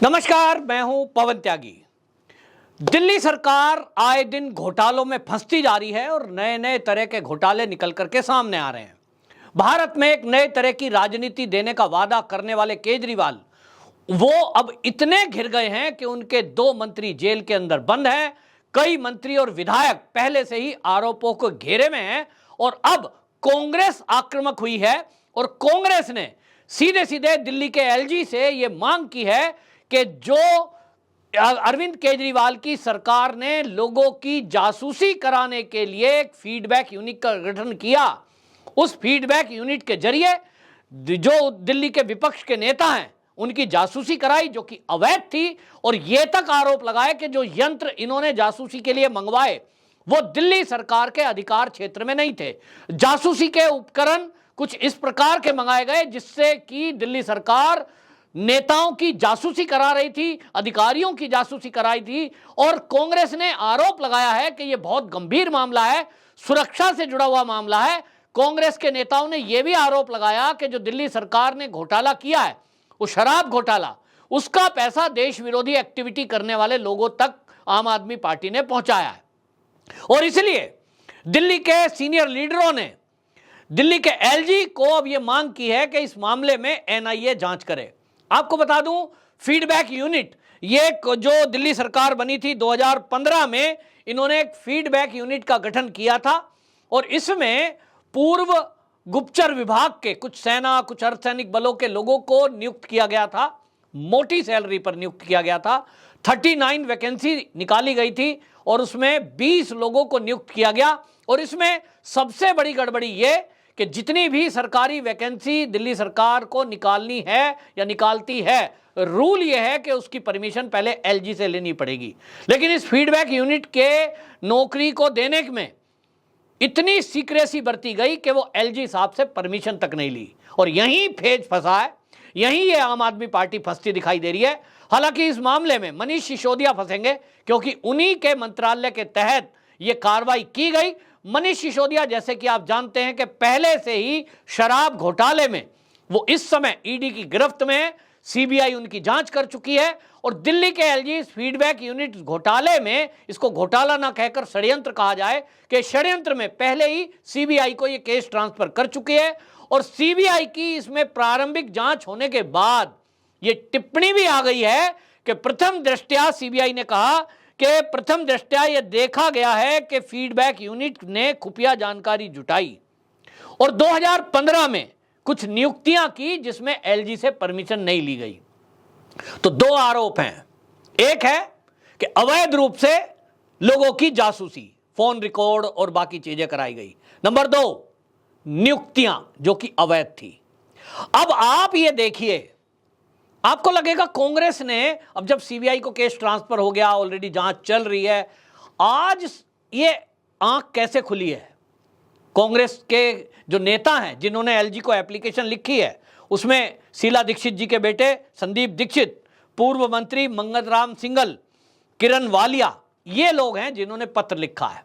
नमस्कार, मैं हूं पवन त्यागी। दिल्ली सरकार आए दिन घोटालों में फंसती जा रही है और नए नए तरह के घोटाले निकल करके सामने आ रहे हैं। भारत में एक नए तरह की राजनीति देने का वादा करने वाले केजरीवाल वो अब इतने घिर गए हैं कि उनके 2 मंत्री जेल के अंदर बंद हैं। कई मंत्री और विधायक पहले से ही आरोपों को घेरे में हैं और अब कांग्रेस आक्रामक हुई है और कांग्रेस ने सीधे सीधे दिल्ली के एलजी से यह मांग की है कि जो अरविंद केजरीवाल की सरकार ने लोगों की जासूसी कराने के लिए एक फीडबैक यूनिट का गठन किया, उस फीडबैक यूनिट के जरिए जो दिल्ली के विपक्ष के नेता हैं उनकी जासूसी कराई जो कि अवैध थी। और यह तक आरोप लगाए कि जो यंत्र इन्होंने जासूसी के लिए मंगवाए वो दिल्ली सरकार के अधिकार क्षेत्र में नहीं थे। जासूसी के उपकरण कुछ इस प्रकार के मंगाए गए जिससे कि दिल्ली सरकार नेताओं की जासूसी करा रही थी, अधिकारियों की जासूसी कराई थी। और कांग्रेस ने आरोप लगाया है कि यह बहुत गंभीर मामला है, सुरक्षा से जुड़ा हुआ मामला है। कांग्रेस के नेताओं ने यह भी आरोप लगाया कि जो दिल्ली सरकार ने घोटाला किया है, वो शराब घोटाला, उसका पैसा देश विरोधी एक्टिविटी करने वाले लोगों तक आम आदमी पार्टी ने पहुंचाया है। और इसलिए दिल्ली के सीनियर लीडरों ने दिल्ली के एलजी को अब यह मांग की है कि इस मामले में एनआईए जांच करे। आपको बता दूं, फीडबैक यूनिट, ये जो दिल्ली सरकार बनी थी 2015 में, इन्होंने एक फीडबैक यूनिट का गठन किया था और इसमें पूर्व गुप्तचर विभाग के कुछ सेना, कुछ अर्धसैनिक बलों के लोगों को नियुक्त किया गया था, मोटी सैलरी पर नियुक्त किया गया था। 39 वैकेंसी निकाली गई थी और उसमें 20 लोगों को नियुक्त किया गया। और इसमें सबसे बड़ी गड़बड़ी यह कि जितनी भी सरकारी वैकेंसी दिल्ली सरकार को निकालनी है या निकालती है, रूल यह है कि उसकी परमिशन पहले एलजी से लेनी पड़ेगी। लेकिन इस फीडबैक यूनिट के नौकरी को देने में इतनी सीक्रेसी बरती गई कि वो एलजी साहब से परमिशन तक नहीं ली और यहीं फेज फंसा है, यहीं ये आम आदमी पार्टी फंसती दिखाई दे रही है। हालांकि इस मामले में मनीष सिसोदिया फंसेंगे क्योंकि उन्हीं के मंत्रालय के तहत ये कार्रवाई की गई। मनीष सिसोदिया, जैसे कि आप जानते हैं कि पहले से ही शराब घोटाले में वो इस समय ईडी की गिरफ्त में है, सीबीआई उनकी जांच कर चुकी है। और दिल्ली के एलजी फीडबैक यूनिट घोटाले में, इसको घोटाला ना कहकर षड्यंत्र कहा जाए कि षड्यंत्र में पहले ही सीबीआई को ये केस ट्रांसफर कर चुकी है। और सीबीआई की इसमें प्रारंभिक जांच होने के बाद ये टिप्पणी भी आ गई है कि प्रथम दृष्टया सीबीआई ने कहा कि प्रथम दृष्टया यह देखा गया है कि फीडबैक यूनिट ने खुफिया जानकारी जुटाई और 2015 में कुछ नियुक्तियां की जिसमें एलजी से परमिशन नहीं ली गई। तो 2 आरोप हैं। एक है कि अवैध रूप से लोगों की जासूसी, फोन रिकॉर्ड और बाकी चीजें कराई गई। नंबर 2, नियुक्तियां जो कि अवैध थी। अब आप ये देखिए, आपको लगेगा कांग्रेस ने, अब जब सीबीआई को केस ट्रांसफर हो गया, ऑलरेडी जांच चल रही है, आज ये आंख कैसे खुली है? कांग्रेस के जो नेता हैं जिन्होंने एलजी को एप्लीकेशन लिखी है, उसमें शीला दीक्षित जी के बेटे संदीप दीक्षित, पूर्व मंत्री मंगलराम सिंघल, किरण वालिया, ये लोग हैं जिन्होंने पत्र लिखा है।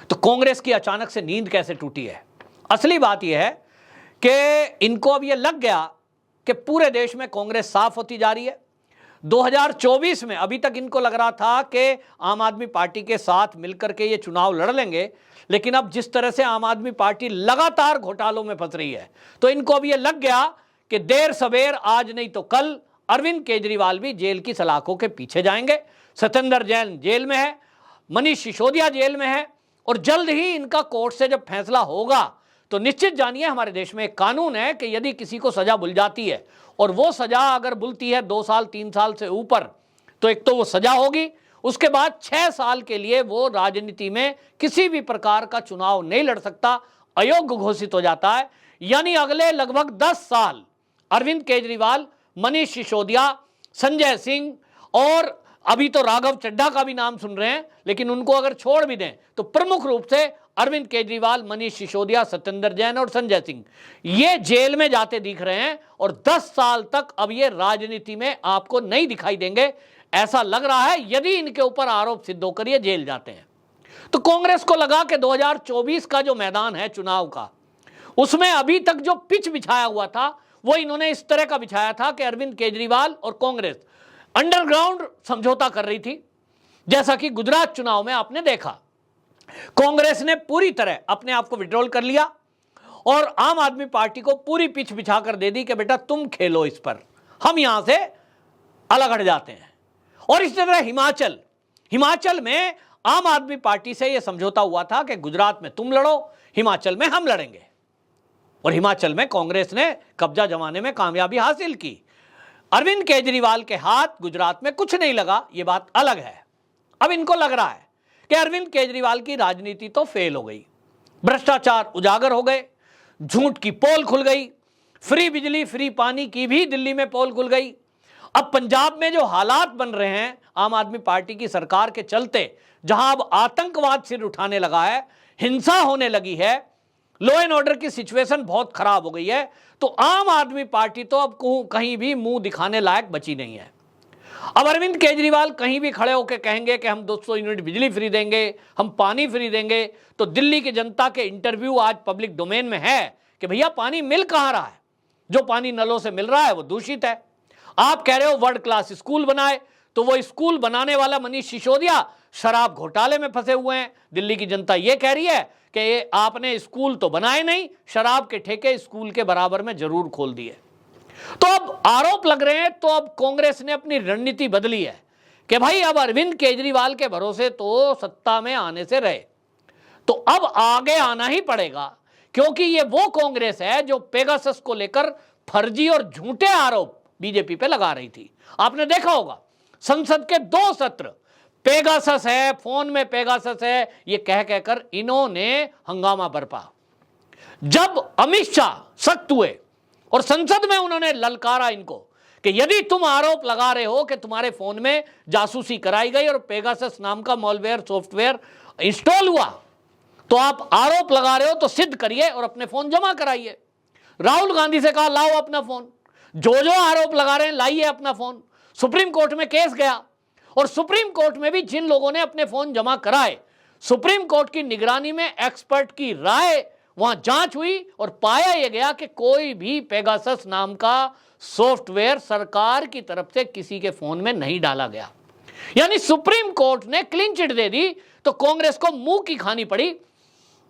तो कांग्रेस की अचानक से नींद कैसे टूटी है? असली बात यह है कि इनको अब यह लग गया कि पूरे देश में कांग्रेस साफ होती जा रही है। 2024 में अभी तक इनको लग रहा था कि आम आदमी पार्टी के साथ मिलकर के ये चुनाव लड़ लेंगे, लेकिन अब जिस तरह से आम आदमी पार्टी लगातार घोटालों में फंस रही है तो इनको अब ये लग गया कि देर सवेर, आज नहीं तो कल, अरविंद केजरीवाल भी जेल की सलाखों के पीछे जाएंगे। सत्येंद्र जैन जेल में है, मनीष सिसोदिया जेल में है और जल्द ही इनका कोर्ट से जब फैसला होगा तो निश्चित जानिए, हमारे देश में एक कानून है कि यदि किसी को सजा बुल जाती है और वो सजा अगर बुलती है 2 साल 3 साल से ऊपर, तो एक तो वो सजा होगी, उसके बाद 6 साल के लिए वो राजनीति में किसी भी प्रकार का चुनाव नहीं लड़ सकता, अयोग्य घोषित हो जाता है। यानी अगले लगभग 10 साल अरविंद केजरीवाल, मनीष सिसोदिया, संजय सिंह और अभी तो राघव चड्ढा का भी नाम सुन रहे हैं, लेकिन उनको अगर छोड़ भी दें तो प्रमुख रूप से अरविंद केजरीवाल, मनीष सिसोदिया, सत्येंद्र जैन और संजय सिंह, ये जेल में जाते दिख रहे हैं और 10 साल तक अब ये राजनीति में आपको नहीं दिखाई देंगे। ऐसा लग रहा है यदि इनके ऊपर आरोप सिद्ध होकर ये जेल जाते हैं। तो कांग्रेस को लगा कि 2024 का जो मैदान है चुनाव का, उसमें अभी तक जो पिच बिछाया हुआ था वो इन्होंने इस तरह का बिछाया था कि अरविंद केजरीवाल और कांग्रेस अंडरग्राउंड समझौता कर रही थी। जैसा कि गुजरात चुनाव में आपने देखा, कांग्रेस ने पूरी तरह अपने आप को विड्रॉल कर लिया और आम आदमी पार्टी को पूरी पिच बिछाकर दे दी कि बेटा तुम खेलो इस पर, हम यहां से अलग हट जाते हैं। और इसी तरह हिमाचल में आम आदमी पार्टी से यह समझौता हुआ था कि गुजरात में तुम लड़ो, हिमाचल में हम लड़ेंगे। और हिमाचल में कांग्रेस ने कब्जा जमाने में कामयाबी हासिल की। अरविंद केजरीवाल के हाथ गुजरात में कुछ नहीं लगा, यह बात अलग है। अब इनको लग रहा है कि अरविंद केजरीवाल की राजनीति तो फेल हो गई, भ्रष्टाचार उजागर हो गए, झूठ की पोल खुल गई, फ्री बिजली फ्री पानी की भी दिल्ली में पोल खुल गई। अब पंजाब में जो हालात बन रहे हैं आम आदमी पार्टी की सरकार के चलते, जहां अब आतंकवाद सिर उठाने लगा है, हिंसा होने लगी है, लॉ एंड ऑर्डर की सिचुएशन बहुत खराब हो गई है, तो आम आदमी पार्टी तो अब कहीं भी मुंह दिखाने लायक बची नहीं है। अब अरविंद केजरीवाल कहीं भी खड़े होकर कहेंगे कि हम 200 यूनिट बिजली फ्री देंगे, हम पानी फ्री देंगे, तो दिल्ली की जनता के इंटरव्यू आज पब्लिक डोमेन में है कि भैया पानी मिल कहां रहा है, जो पानी नलों से मिल रहा है वो दूषित है। आप कह रहे हो वर्ल्ड क्लास स्कूल बनाए, तो वो स्कूल बनाने वाला मनीष सिसोदिया शराब घोटाले में फंसे हुए हैं। दिल्ली की जनता ये कह रही है कि आपने स्कूल तो बनाए नहीं, शराब के ठेके स्कूल के बराबर में जरूर खोल दिए। तो अब आरोप लग रहे हैं, तो अब कांग्रेस ने अपनी रणनीति बदली है कि भाई अब अरविंद केजरीवाल के भरोसे तो सत्ता में आने से रहे, तो अब आगे आना ही पड़ेगा, क्योंकि ये वो कांग्रेस है जो पेगासस को लेकर फर्जी और झूठे आरोप बीजेपी पे लगा रही थी। आपने देखा होगा संसद के 2 सत्र पेगासस है, फोन में पेगासस है, ये कह कहकर इन्होंने हंगामा बरपा। जब अमित शाह सख्त हुए और संसद में उन्होंने ललकारा इनको कि यदि तुम आरोप लगा रहे हो कि तुम्हारे फोन में जासूसी कराई गई और पेगासस नाम का मॉलवेयर सॉफ्टवेयर इंस्टॉल हुआ, तो आप आरोप लगा रहे हो तो सिद्ध करिए और अपने फोन जमा कराइए। राहुल गांधी से कहा लाओ अपना फोन, जो आरोप लगा रहे हैं लाइए अपना फोन। सुप्रीम कोर्ट में केस गया और सुप्रीम कोर्ट में भी जिन लोगों ने अपने फोन जमा कराए, सुप्रीम कोर्ट की निगरानी में एक्सपर्ट की राय वहां जांच हुई और पाया यह गया कि कोई भी पेगासस नाम का सॉफ्टवेयर सरकार की तरफ से किसी के फोन में नहीं डाला गया। यानी सुप्रीम कोर्ट ने क्लीन चिट दे दी, तो कांग्रेस को मुंह की खानी पड़ी।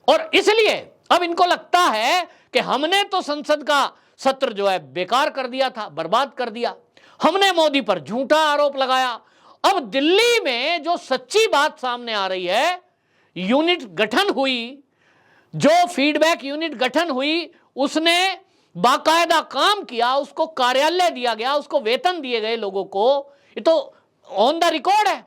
और इसलिए अब इनको लगता है कि हमने तो संसद का सत्र जो है बेकार कर दिया था, बर्बाद कर दिया, हमने मोदी पर झूठा आरोप लगाया। अब दिल्ली में जो सच्ची बात सामने आ रही है, यूनिट गठन हुई, जो फीडबैक यूनिट गठन हुई, उसने बाकायदा काम किया, उसको कार्यालय दिया गया, उसको वेतन दिए गए लोगों को, ये तो ऑन द रिकॉर्ड है,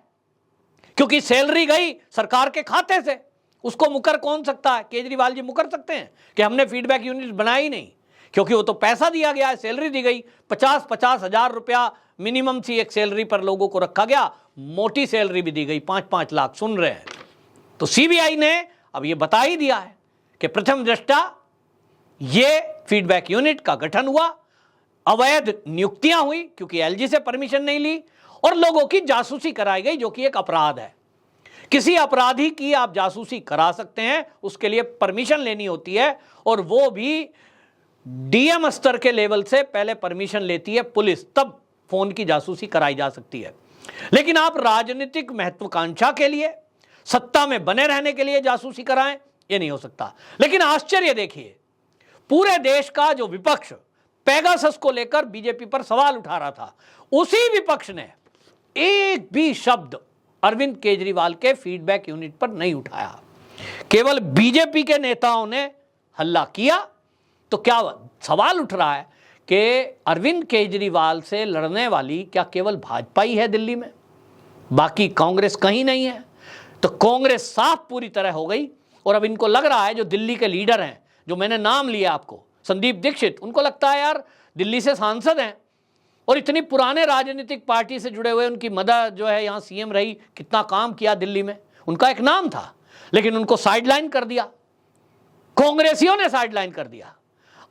क्योंकि सैलरी गई सरकार के खाते से। उसको मुकर कौन सकता है? केजरीवाल जी मुकर सकते हैं कि हमने फीडबैक यूनिट बनाया ही नहीं, क्योंकि वो तो पैसा दिया गया है, सैलरी दी गई, 50-50 हजार रुपया मिनिमम सी एक सैलरी पर लोगों को रखा गया, मोटी सैलरी भी दी गई, 5-5 लाख। सुन रहे हैं तो सीबीआई ने अब ये बता ही दिया है कि प्रथम दृष्टा ये फीडबैक यूनिट का गठन हुआ, अवैध नियुक्तियां हुई क्योंकि एलजी से परमिशन नहीं ली, और लोगों की जासूसी कराई गई, जो कि एक अपराध है। किसी अपराधी की आप जासूसी करा सकते हैं, उसके लिए परमिशन लेनी होती है, और वो भी डीएम स्तर के लेवल से पहले परमिशन लेती है पुलिस, तब फोन की जासूसी कराई जा सकती है। लेकिन आप राजनीतिक महत्वाकांक्षा के लिए, सत्ता में बने रहने के लिए जासूसी कराएं, ये नहीं हो सकता। लेकिन आश्चर्य देखिए, पूरे देश का जो विपक्ष पेगासस को लेकर बीजेपी पर सवाल उठा रहा था, उसी विपक्ष ने एक भी शब्द अरविंद केजरीवाल के फीडबैक यूनिट पर नहीं उठाया। केवल बीजेपी के नेताओं ने हल्ला किया। तो क्या सवाल उठ रहा है कि अरविंद केजरीवाल से लड़ने वाली क्या केवल भाजपा ही है दिल्ली में, बाकी कांग्रेस कहीं नहीं है? तो कांग्रेस साफ पूरी तरह हो गई। और अब इनको लग रहा है, जो दिल्ली के लीडर हैं, जो मैंने नाम लिया आपको, संदीप दीक्षित, उनको लगता है यार दिल्ली से सांसद हैं और इतनी पुराने राजनीतिक पार्टी से जुड़े हुए, उनकी मदर जो है यहाँ सीएम रही, कितना काम किया दिल्ली में, उनका एक नाम था, लेकिन उनको साइडलाइन कर दिया, कांग्रेसियों ने साइडलाइन कर दिया।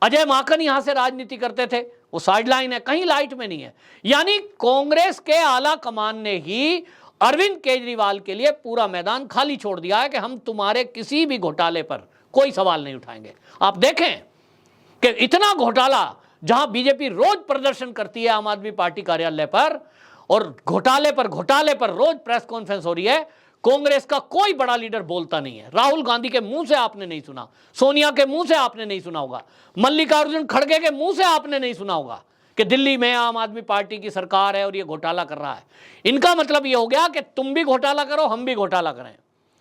अजय माकन यहां से राजनीति करते थे, वो साइडलाइन है, कहीं लाइट में नहीं है। यानी कांग्रेस के आला कमान ने ही अरविंद केजरीवाल के लिए पूरा मैदान खाली छोड़ दिया है कि हम तुम्हारे किसी भी घोटाले पर कोई सवाल नहीं उठाएंगे। आप देखें कि इतना घोटाला, जहां बीजेपी रोज प्रदर्शन करती है आम आदमी पार्टी कार्यालय पर, और घोटाले पर रोज प्रेस कॉन्फ्रेंस हो रही है। कांग्रेस का कोई बड़ा लीडर बोलता नहीं है। राहुल गांधी के मुंह से आपने नहीं सुना, सोनिया के मुंह से आपने नहीं सुना होगा, मल्लिकार्जुन खड़गे के मुंह से आपने नहीं सुना होगा कि दिल्ली में आम आदमी पार्टी की सरकार है और ये घोटाला कर रहा है। इनका मतलब ये हो गया कि तुम भी घोटाला करो, हम भी घोटाला करें,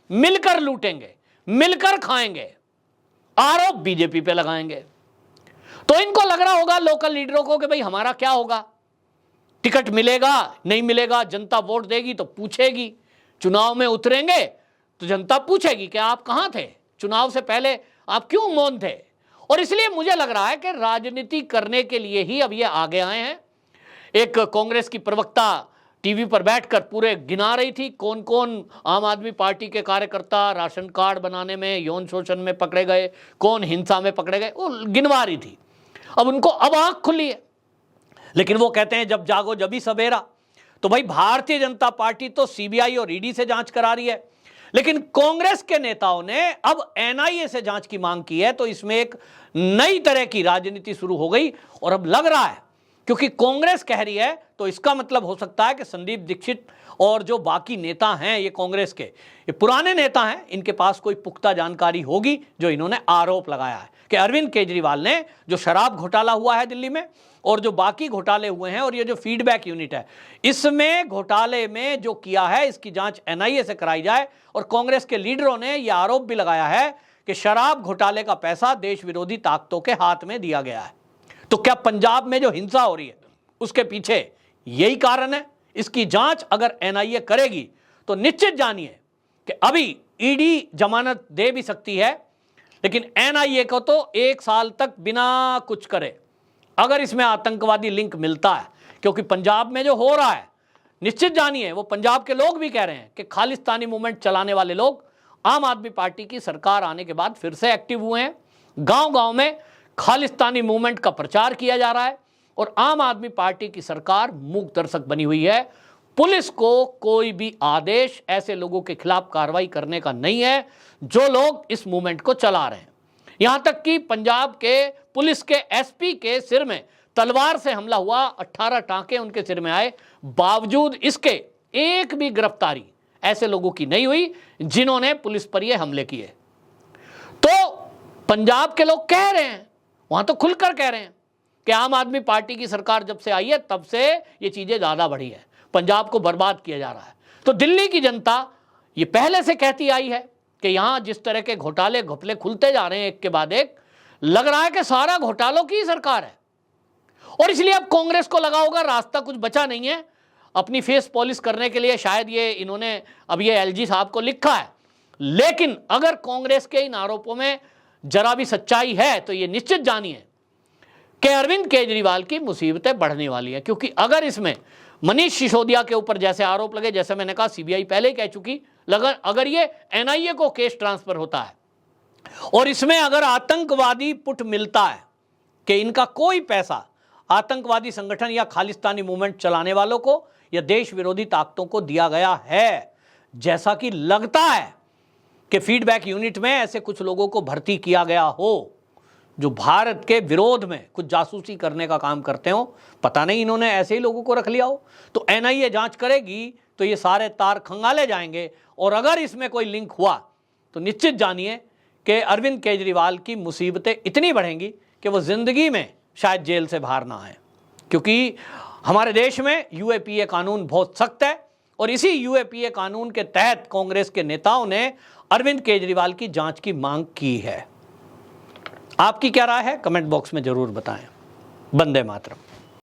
मिलकर लूटेंगे, मिलकर खाएंगे, आरोप बीजेपी पे लगाएंगे। तो इनको लग रहा होगा लोकल लीडरों को कि भाई हमारा क्या होगा, टिकट मिलेगा नहीं मिलेगा, जनता वोट देगी तो पूछेगी, चुनाव में उतरेंगे तो जनता पूछेगी कि आप कहां थे, चुनाव से पहले आप क्यों मौन थे। और इसलिए मुझे लग रहा है कि राजनीति करने के लिए ही अब ये आगे आए हैं। एक कांग्रेस की प्रवक्ता टीवी पर बैठकर पूरे गिना रही थी कौन कौन आम आदमी पार्टी के कार्यकर्ता राशन कार्ड बनाने में, यौन शोषण में पकड़े गए, कौन हिंसा में पकड़े गए, वो गिनवा रही थी। अब उनको अब आंख खुली है, लेकिन वो कहते हैं जब जागो जभी सवेरा। तो भाई भारतीय जनता पार्टी तो सीबीआई और ईडी से जांच करा रही है, लेकिन कांग्रेस के नेताओं ने अब एनआईए से जांच की मांग की है। तो इसमें एक नई तरह की राजनीति शुरू हो गई। और अब लग रहा है क्योंकि कांग्रेस कह रही है तो इसका मतलब हो सकता है कि संदीप दीक्षित और जो बाकी नेता हैं ये कांग्रेस के, ये पुराने नेता हैं, इनके पास कोई पुख्ता जानकारी होगी जो इन्होंने आरोप लगाया है कि अरविंद केजरीवाल ने जो शराब घोटाला हुआ है दिल्ली में और जो बाकी घोटाले हुए हैं और ये जो फीडबैक यूनिट है, इसमें घोटाले में जो किया है इसकी जांच एनआईए से कराई जाए। और कांग्रेस के लीडरों ने यह आरोप भी लगाया है कि शराब घोटाले का पैसा देश विरोधी ताकतों के हाथ में दिया गया है। तो क्या पंजाब में जो हिंसा हो रही है उसके पीछे यही कारण है? इसकी जांच अगर एनआईए करेगी तो निश्चित जानिए कि अभी ईडी जमानत दे भी सकती है, लेकिन एनआईए को तो 1 साल तक बिना कुछ करे अगर इसमें आतंकवादी लिंक मिलता है। क्योंकि पंजाब में जो हो रहा है, निश्चित जानिए वो पंजाब के लोग भी कह रहे हैं कि खालिस्तानी मूवमेंट चलाने वाले लोग आम आदमी पार्टी की सरकार आने के बाद फिर से एक्टिव हुए हैं। गांव-गांव में खालिस्तानी मूवमेंट का प्रचार किया जा रहा है और आम आदमी पार्टी की सरकार मूक दर्शक बनी हुई है। पुलिस को कोई भी आदेश ऐसे लोगों के खिलाफ कार्रवाई करने का नहीं है जो लोग इस मूवमेंट को चला रहे हैं। यहां तक कि पंजाब के पुलिस के एसपी के सिर में तलवार से हमला हुआ, 18 टांके उनके सिर में आए, बावजूद इसके एक भी गिरफ्तारी ऐसे लोगों की नहीं हुई जिन्होंने पुलिस पर ये हमले किए। तो पंजाब के लोग कह रहे हैं, वहां तो खुलकर कह रहे हैं कि आम आदमी पार्टी की सरकार जब से आई है तब से ये चीजें ज्यादा बढ़ी है, पंजाब को बर्बाद किया जा रहा है। तो दिल्ली की जनता ये पहले से कहती आई है कि यहां जिस तरह के घोटाले घपले खुलते जा रहे हैं एक के बाद एक, लग रहा है कि सारा घोटालों की सरकार है। और इसलिए अब कांग्रेस को लगा होगा रास्ता कुछ बचा नहीं है अपनी फेस पॉलिश करने के लिए। शायद ये इन्होंने अब ये एलजी साहब को लिखा है, लेकिन अगर कांग्रेस के इन आरोपों में जरा भी सच्चाई है तो ये निश्चित जानिए कि अरविंद केजरीवाल की मुसीबतें बढ़ने वाली है। क्योंकि अगर इसमें मनीष सिसोदिया के ऊपर जैसे आरोप लगे, जैसे मैंने कहा सीबीआई पहले ही कह चुकी, अगर ये एनआईए को केस ट्रांसफर होता है और इसमें अगर आतंकवादी पुट मिलता है कि इनका कोई पैसा आतंकवादी संगठन या खालिस्तानी मूवमेंट चलाने वालों को या देश विरोधी ताकतों को दिया गया है, जैसा कि लगता है कि फीडबैक यूनिट में ऐसे कुछ लोगों को भर्ती किया गया हो जो भारत के विरोध में कुछ जासूसी करने का काम करते हो, पता नहीं इन्होंने ऐसे ही लोगों को रख लिया हो, तो एनआईए जांच करेगी तो ये सारे तार खंगाले जाएंगे। और अगर इसमें कोई लिंक हुआ तो निश्चित जानिए कि अरविंद केजरीवाल की मुसीबतें इतनी बढ़ेंगी कि वो जिंदगी में शायद जेल से बाहर ना आए। क्योंकि हमारे देश में यूएपीए कानून बहुत सख्त है और इसी यूएपीए कानून के तहत कांग्रेस के नेताओं ने अरविंद केजरीवाल की जांच की मांग की है। आपकी क्या राय है? कमेंट बॉक्स में जरूर बताएं। वंदे मातरम।